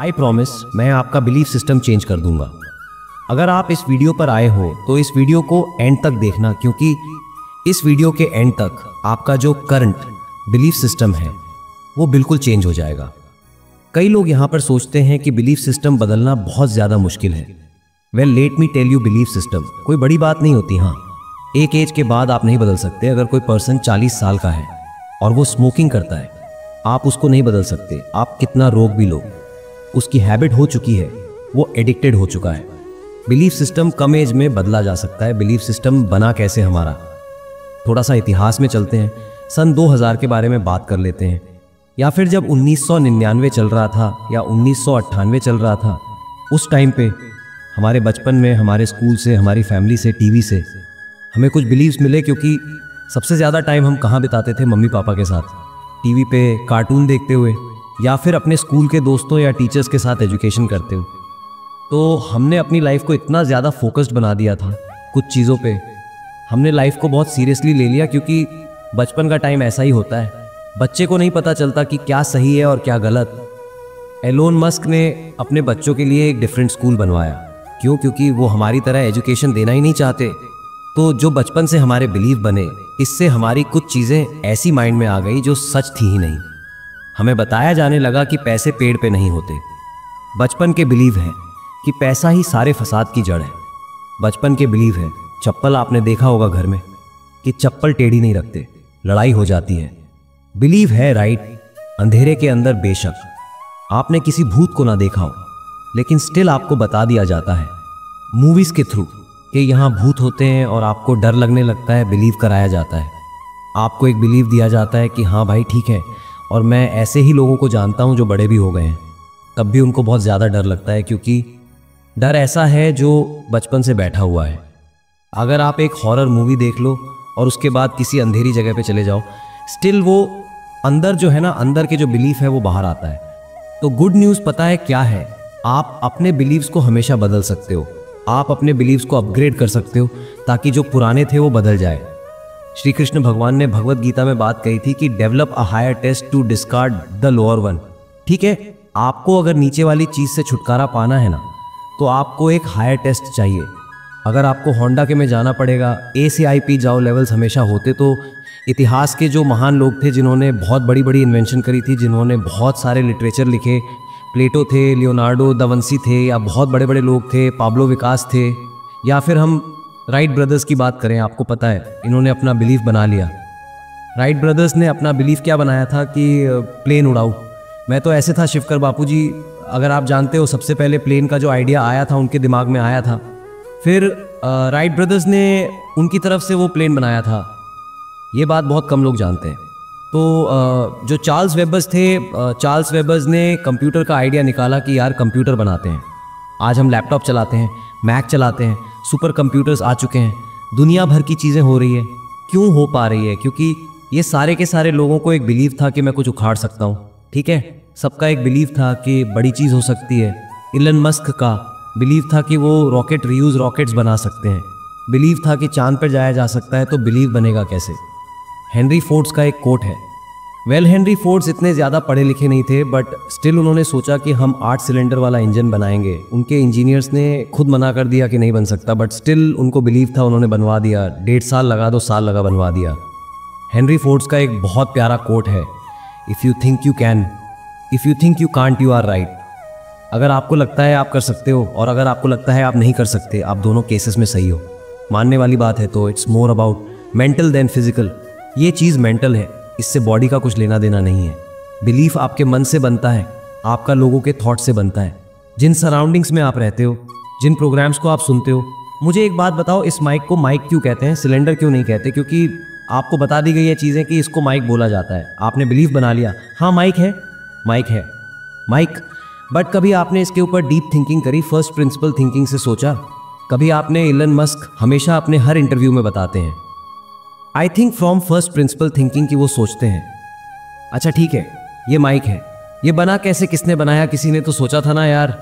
I promise मैं आपका belief system change कर दूंगा। अगर आप इस वीडियो पर आए हो तो इस वीडियो को एंड तक देखना, क्योंकि इस वीडियो के एंड तक आपका जो करंट बिलीफ सिस्टम है वो बिल्कुल चेंज हो जाएगा। कई लोग यहाँ पर सोचते हैं कि बिलीफ सिस्टम बदलना बहुत ज़्यादा मुश्किल है। Well let me tell you, belief system कोई बड़ी बात नहीं होती। हाँ, एक एज के बाद आप नहीं बदल सकते। अगर कोई पर्सन 40 साल का है और वो स्मोकिंग करता है, आप उसको नहीं बदल सकते। आप कितना रोक भी लो, उसकी हैबिट हो चुकी है, वो एडिक्टेड हो चुका है। बिलीफ सिस्टम कम एज में बदला जा सकता है। बिलीफ सिस्टम बना कैसे हमारा, थोड़ा सा इतिहास में चलते हैं। सन 2000 के बारे में बात कर लेते हैं, या फिर जब 1999 चल रहा था या 1998 चल रहा था, उस टाइम पे हमारे बचपन में हमारे स्कूल से, हमारी फैमिली से, टीवी से हमें कुछ बिलीव्स मिले। क्योंकि सबसे ज़्यादा टाइम हम कहाँ बिताते थे? मम्मी पापा के साथ, टीवी पे कार्टून देखते हुए, या फिर अपने स्कूल के दोस्तों या टीचर्स के साथ एजुकेशन करते हुए। तो हमने अपनी लाइफ को इतना ज़्यादा फोकस्ड बना दिया था कुछ चीज़ों पे, हमने लाइफ को बहुत सीरियसली ले लिया। क्योंकि बचपन का टाइम ऐसा ही होता है, बच्चे को नहीं पता चलता कि क्या सही है और क्या गलत। एलोन मस्क ने अपने बच्चों के लिए एक डिफरेंट स्कूल बनवाया। क्यों? क्योंकि वो हमारी तरह एजुकेशन देना ही नहीं चाहते। तो जो बचपन से हमारे बिलीव बने, इससे हमारी कुछ चीज़ें ऐसी माइंड में आ गई जो सच थी ही नहीं। हमें बताया जाने लगा कि पैसे पेड़ पे नहीं होते। बचपन के बिलीव है कि पैसा ही सारे फसाद की जड़ है। बचपन के बिलीव है, चप्पल आपने देखा होगा घर में, कि चप्पल टेढ़ी नहीं रखते, लड़ाई हो जाती है। बिलीव है राइट, अंधेरे के अंदर बेशक आपने किसी भूत को ना देखा हो, लेकिन स्टिल आपको बता दिया जाता है मूवीज़ के थ्रू कि यहाँ भूत होते हैं और आपको डर लगने लगता है, बिलीव कराया जाता है। आपको एक बिलीव दिया जाता है कि हाँ भाई ठीक है। और मैं ऐसे ही लोगों को जानता हूँ जो बड़े भी हो गए हैं, तब भी उनको बहुत ज़्यादा डर लगता है, क्योंकि डर ऐसा है जो बचपन से बैठा हुआ है। अगर आप एक हॉरर मूवी देख लो और उसके बाद किसी अंधेरी जगह पे चले जाओ, स्टिल वो अंदर जो है ना, अंदर के जो बिलीफ है वो बाहर आता है। तो गुड न्यूज़ पता है क्या है? आप अपने बिलीव्स को हमेशा बदल सकते हो। आप अपने बिलीव्स को अपग्रेड कर सकते हो ताकि जो पुराने थे वो बदल जाए। श्री कृष्ण भगवान ने भगवत गीता में बात कही थी कि develop a higher taste to discard the lower one. ठीक है, आपको अगर नीचे वाली चीज़ से छुटकारा पाना है ना, तो आपको एक हायर टेस्ट चाहिए। अगर आपको होंडा के में जाना पड़ेगा, ए से IP जाओ लेवल्स हमेशा होते, तो इतिहास के जो महान लोग थे जिन्होंने बहुत बड़ी बड़ी इन्वेंशन करी थी, जिन्होंने बहुत सारे लिटरेचर लिखे, प्लेटो थे, लियोनार्डो दा विंसी थे, या बहुत बड़े बड़े लोग थे, पाब्लो विकास थे, या फिर हम राइट ब्रदर्स की बात करें, आपको पता है इन्होंने अपना बिलीफ बना लिया। राइट ब्रदर्स ने अपना बिलीफ क्या बनाया था कि प्लेन उड़ाऊँ। मैं तो ऐसे था, शिवकर बापू जी अगर आप जानते हो, सबसे पहले प्लेन का जो आइडिया आया था उनके दिमाग में आया था। फिर राइट ब्रदर्स ने उनकी तरफ से वो प्लेन बनाया था। ये बात बहुत कम लोग जानते हैं। तो जो चार्ल्स वेबर्स थे, चार्ल्स वेबर्स ने कंप्यूटर का आइडिया निकाला कि यार कंप्यूटर बनाते हैं। आज हम लैपटॉप चलाते हैं, मैक चलाते हैं, सुपर कंप्यूटर्स आ चुके हैं, दुनिया भर की चीज़ें हो रही है। क्यों हो पा रही है? क्योंकि ये सारे के सारे लोगों को एक बिलीव था कि मैं कुछ उखाड़ सकता हूँ। ठीक है, सबका एक बिलीव था कि बड़ी चीज़ हो सकती है। इलन मस्क का बिलीव था कि वो रॉकेट रीयूज रॉकेट्स बना सकते हैं। बिलीव था कि चांद पर जाया जा सकता है। तो बिलीव बनेगा कैसे? हेनरी फोर्ड्स का एक कोट है। वेल हेनरी फोर्ड्स इतने ज़्यादा पढ़े लिखे नहीं थे, बट स्टिल उन्होंने सोचा कि हम 8 सिलेंडर वाला इंजन बनाएंगे। उनके इंजीनियर्स ने खुद मना कर दिया कि नहीं बन सकता, बट स्टिल उनको बिलीव था, उन्होंने बनवा दिया। 1.5 साल लगा, 2 साल लगा, बनवा दिया। हेनरी फोर्ड्स का एक बहुत प्यारा कोट है, if you think you can, if you think you can't, you are right. अगर आपको लगता है आप कर सकते हो और अगर आपको लगता है आप नहीं कर सकते, आप दोनों केसेस में सही हो। मानने वाली बात है। तो it's more about mental than physical. ये चीज़ मेंटल है, इससे बॉडी का कुछ लेना देना नहीं है। बिलीफ आपके मन से बनता है, आपका लोगों के थॉट से बनता है, जिन सराउंडिंग्स में आप रहते हो, जिन प्रोग्राम्स को आप सुनते हो। मुझे एक बात बताओ, इस माइक को माइक क्यों कहते हैं, सिलेंडर क्यों नहीं कहते? क्योंकि आपको बता दी गई है चीज़ें कि इसको माइक बोला जाता है। आपने बिलीफ बना लिया, हाँ माइक है, माइक है, माइक। बट कभी आपने इसके ऊपर डीप थिंकिंग करी, फर्स्ट प्रिंसिपल थिंकिंग से सोचा? कभी आपने इलन मस्क हमेशा अपने हर इंटरव्यू में बताते हैं, I think from first principle thinking, कि वो सोचते हैं अच्छा ठीक है ये माइक है, ये बना कैसे, किसने बनाया? किसी ने तो सोचा था ना यार।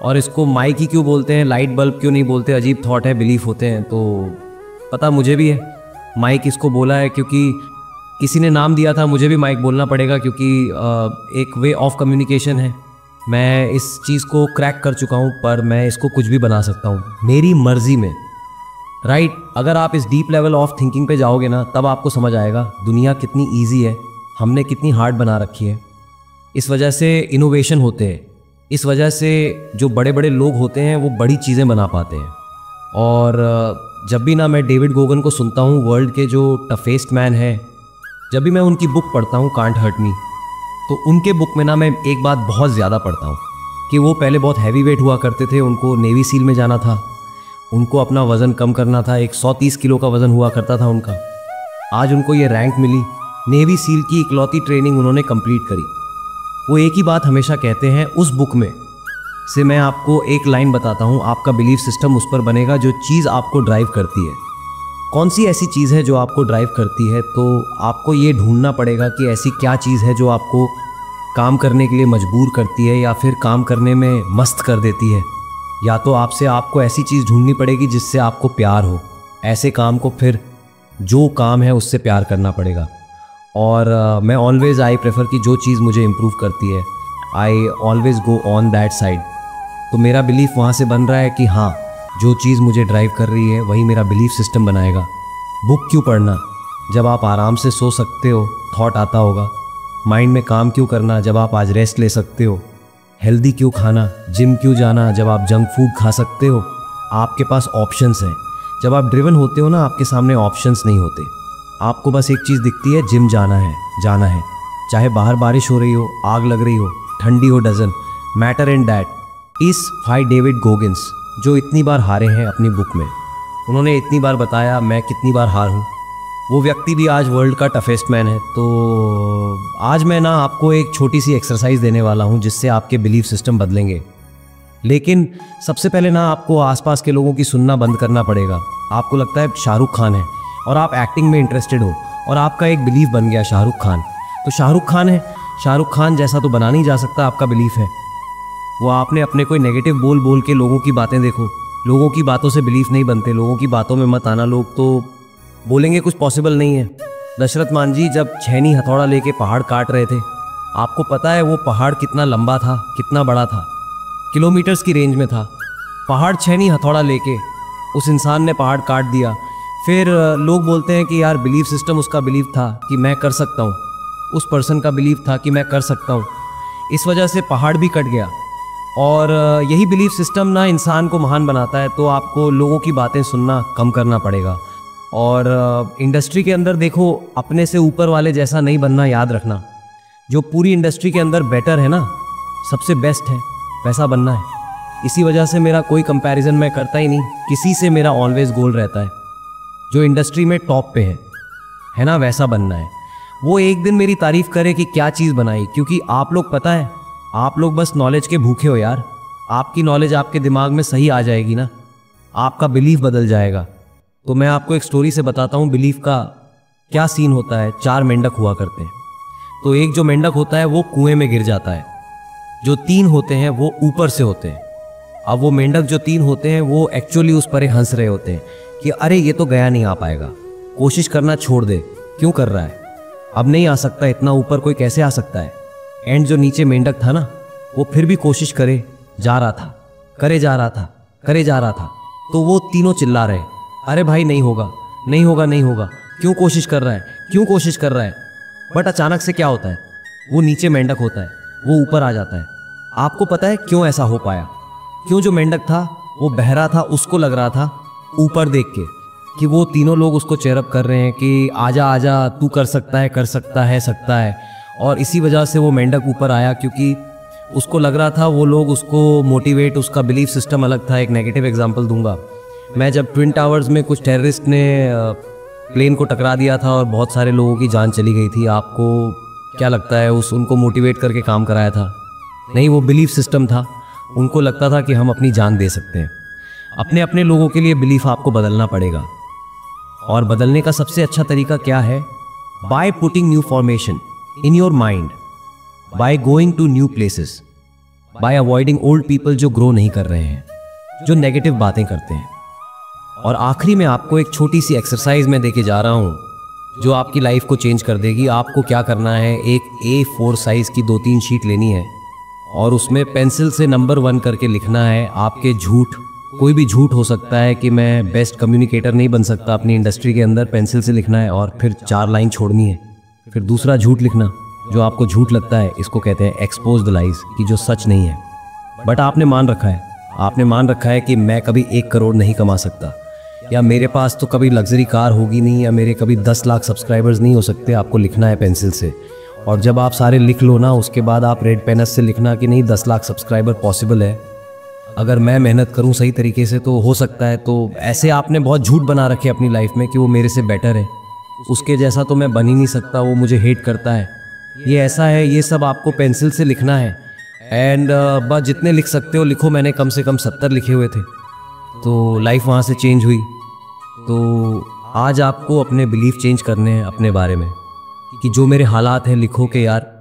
और इसको माइक ही क्यों बोलते हैं, लाइट बल्ब क्यों नहीं बोलते? अजीब थॉट है, बिलीफ होते हैं। तो पता मुझे भी है माइक इसको बोला है क्योंकि किसी ने नाम दिया था, मुझे भी माइक बोलना पड़ेगा क्योंकि एक वे ऑफ कम्युनिकेशन है। मैं इस चीज़ को क्रैक कर चुका हूँ, पर मैं इसको कुछ भी बना सकता हूँ मेरी मर्जी में। राइट, अगर आप इस डीप लेवल ऑफ थिंकिंग पे जाओगे ना, तब आपको समझ आएगा दुनिया कितनी ईजी है, हमने कितनी हार्ड बना रखी है। इस वजह से इनोवेशन होते हैं, इस वजह से जो बड़े बड़े लोग होते हैं वो बड़ी चीज़ें बना पाते हैं। और जब भी ना मैं डेविड गोगन को सुनता हूँ, वर्ल्ड के जो टफेस्ट मैन है, जब भी मैं उनकी बुक पढ़ता हूँ कांट हर्ट मी, तो उनके बुक में ना मैं एक बात बहुत ज़्यादा पढ़ता हूँ कि वो पहले बहुत हैवी वेट हुआ करते थे, उनको नेवी सील में जाना था, उनको अपना वज़न कम करना था, 130 किलो का वज़न हुआ करता था उनका। आज उनको ये रैंक मिली, नेवी सील की इकलौती ट्रेनिंग उन्होंने कंप्लीट करी। वो एक ही बात हमेशा कहते हैं, उस बुक में से मैं आपको एक लाइन बताता हूँ, आपका बिलीफ सिस्टम उस पर बनेगा जो चीज़ आपको ड्राइव करती है। कौन सी ऐसी चीज़ है जो आपको ड्राइव करती है? तो आपको ये ढूंढना पड़ेगा कि ऐसी क्या चीज़ है जो आपको काम करने के लिए मजबूर करती है या फिर काम करने में मस्त कर देती है। या तो आपको ऐसी चीज़ ढूंढनी पड़ेगी जिससे आपको प्यार हो, ऐसे काम को फिर जो काम है उससे प्यार करना पड़ेगा। और मैं ऑलवेज़ आई प्रेफर कि जो चीज़ मुझे इम्प्रूव करती है, I always go on that side. तो मेरा बिलीफ वहाँ से बन रहा है कि हाँ, जो चीज़ मुझे ड्राइव कर रही है वही मेरा बिलीफ सिस्टम बनाएगा। बुक क्यों पढ़ना जब आप आराम से सो सकते हो, थॉट आता होगा। माइंड में काम क्यों करना जब आप आज रेस्ट ले सकते हो। हेल्दी क्यों खाना, जिम क्यों जाना जब आप जंक फूड खा सकते हो। आपके पास ऑप्शंस हैं। जब आप ड्रिवन होते हो ना, आपके सामने ऑप्शंस नहीं होते, आपको बस एक चीज़ दिखती है, जिम जाना है। चाहे बाहर बारिश हो रही हो, आग लग रही हो, ठंडी हो, डजंट मैटर इन दैट। इस भाई डेविड गोगिंस जो इतनी बार हारे हैं अपनी बुक में, उन्होंने इतनी बार बताया मैं कितनी बार हार हूँ। वो व्यक्ति भी आज वर्ल्ड का टफेस्ट मैन है। तो आज मैं ना आपको एक छोटी सी एक्सरसाइज देने वाला हूँ जिससे आपके बिलीफ सिस्टम बदलेंगे। लेकिन सबसे पहले ना आपको आसपास के लोगों की सुनना बंद करना पड़ेगा। आपको लगता है शाहरुख खान है और आप एक्टिंग में इंटरेस्टेड हो और आपका एक बिलीफ बन गया शाहरुख खान। तो शाहरुख खान है, शाहरुख खान जैसा तो बना नहीं जा सकता आपका बिलीफ है। वो आपने अपने कोई नेगेटिव बोल के लोगों की बातें देखो। लोगों की बातों से बिलीफ नहीं बनते, लोगों की बातों में मत आना। लोग तो बोलेंगे कुछ पॉसिबल नहीं है। दशरथ मान जी जब छेनी हथौड़ा लेके पहाड़ काट रहे थे, आपको पता है वो पहाड़ कितना लंबा था, कितना बड़ा था, किलोमीटर्स की रेंज में था। पहाड़ छेनी हथौड़ा लेके उस इंसान ने पहाड़ काट दिया। फिर लोग बोलते हैं कि यार बिलीफ सिस्टम उसका बिलीफ था कि मैं कर सकता हूँ, उस पर्सन का बिलीफ था कि मैं कर सकता हूँ, इस वजह से पहाड़ भी कट गया। और यही बिलीफ सिस्टम ना इंसान को महान बनाता है। तो आपको लोगों की बातें सुनना कम करना पड़ेगा। और इंडस्ट्री के अंदर देखो, अपने से ऊपर वाले जैसा नहीं बनना, याद रखना। जो पूरी इंडस्ट्री के अंदर बेटर है ना, सबसे बेस्ट है, वैसा बनना है। इसी वजह से मेरा कोई कंपैरिजन मैं करता ही नहीं किसी से। मेरा ऑलवेज गोल रहता है जो इंडस्ट्री में टॉप पे है ना, वैसा बनना है। वो एक दिन मेरी तारीफ करे कि क्या चीज़ बनाई, क्योंकि आप लोग पता है, आप लोग बस नॉलेज के भूखे हो यार। आपकी नॉलेज आपके दिमाग में सही आ जाएगी ना, आपका बिलीफ बदल जाएगा। तो मैं आपको एक स्टोरी से बताता हूँ बिलीफ का क्या सीन होता है। 4 मेंढक हुआ करते हैं। तो एक जो मेंढक होता है वो कुएं में गिर जाता है, जो 3 होते हैं वो ऊपर से होते हैं। अब वो मेंढक जो 3 होते हैं वो एक्चुअली उस पर हंस रहे होते हैं कि अरे ये तो गया नहीं आ पाएगा, कोशिश करना छोड़ दे, क्यों कर रहा है, अब नहीं आ सकता, इतना ऊपर कोई कैसे आ सकता है। एंड जो नीचे मेंढक था ना, वो फिर भी कोशिश करे जा रहा था, करे जा रहा था। तो वो तीनों चिल्ला रहे, अरे भाई नहीं होगा, नहीं होगा, नहीं होगा, क्यों कोशिश कर रहा है, क्यों कोशिश कर रहा है। बट अचानक से क्या होता है, वो नीचे मेंढक होता है, वो ऊपर आ जाता है। आपको पता है क्यों ऐसा हो पाया? क्यों जो मेंढक था वो बहरा था, उसको लग रहा था ऊपर देख के कि वो तीनों लोग उसको चेयरअप कर रहे हैं कि आजा आजा, तू कर सकता है, कर सकता है, सकता है। और इसी वजह से वो मेंढक ऊपर आया, क्योंकि उसको लग रहा था वो लोग उसको मोटिवेट, उसका बिलीफ सिस्टम अलग था। एक नेगेटिव एग्जांपल दूंगा मैं, जब ट्विन टावर्स में कुछ टेररिस्ट ने प्लेन को टकरा दिया था और बहुत सारे लोगों की जान चली गई थी, आपको क्या लगता है उनको मोटिवेट करके काम कराया था? नहीं, वो बिलीफ सिस्टम था। उनको लगता था कि हम अपनी जान दे सकते हैं। अपने अपने लोगों के लिए बिलीफ आपको बदलना पड़ेगा। और बदलने का सबसे अच्छा तरीका क्या है? By putting new formation in your mind, by going to new places, by avoiding old people जो ग्रो नहीं कर रहे हैं, जो नेगेटिव बातें करते हैं। और आखिरी में आपको एक छोटी सी एक्सरसाइज में देके जा रहा हूं जो आपकी लाइफ को चेंज कर देगी। आपको क्या करना है, एक A4 साइज की 2-3 शीट लेनी है और उसमें पेंसिल से नंबर 1 करके लिखना है आपके झूठ। कोई भी झूठ हो सकता है कि मैं बेस्ट कम्युनिकेटर नहीं बन सकता अपनी इंडस्ट्री के अंदर, पेंसिल से लिखना है और फिर 4 लाइन छोड़नी है। फिर दूसरा झूठ लिखना, जो आपको झूठ लगता है, इसको कहते हैं एक्सपोज द लाइज, कि जो सच नहीं है। बट आपने मान रखा है कि मैं कभी 1 करोड़ नहीं कमा सकता, या मेरे पास तो कभी लग्जरी कार होगी नहीं, या मेरे कभी 10 लाख सब्सक्राइबर्स नहीं हो सकते। आपको लिखना है पेंसिल से, और जब आप सारे लिख लो ना, उसके बाद आप रेड पेन से लिखना कि नहीं 10 लाख सब्सक्राइबर पॉसिबल है, अगर मैं मेहनत करूं सही तरीके से तो हो सकता है। तो ऐसे आपने बहुत झूठ बना रखे अपनी लाइफ में कि वो मेरे से बेटर है, उसके जैसा तो मैं बन ही नहीं सकता, वो मुझे हेट करता है, ये ऐसा है। ये सब आपको पेंसिल से लिखना है। एंड बस जितने लिख सकते हो लिखो। मैंने कम से कम 70 लिखे हुए थे, तो लाइफ वहाँ से चेंज हुई। तो आज आपको अपने बिलीफ चेंज करने हैं अपने बारे में, कि जो मेरे हालात हैं लिखो कि यार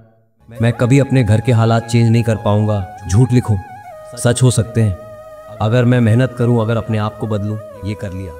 मैं कभी अपने घर के हालात चेंज नहीं कर पाऊँगा। झूठ लिखो, सच हो सकते हैं। अगर मैं मेहनत करूं, अगर अपने आप को बदलूं, ये कर लिया।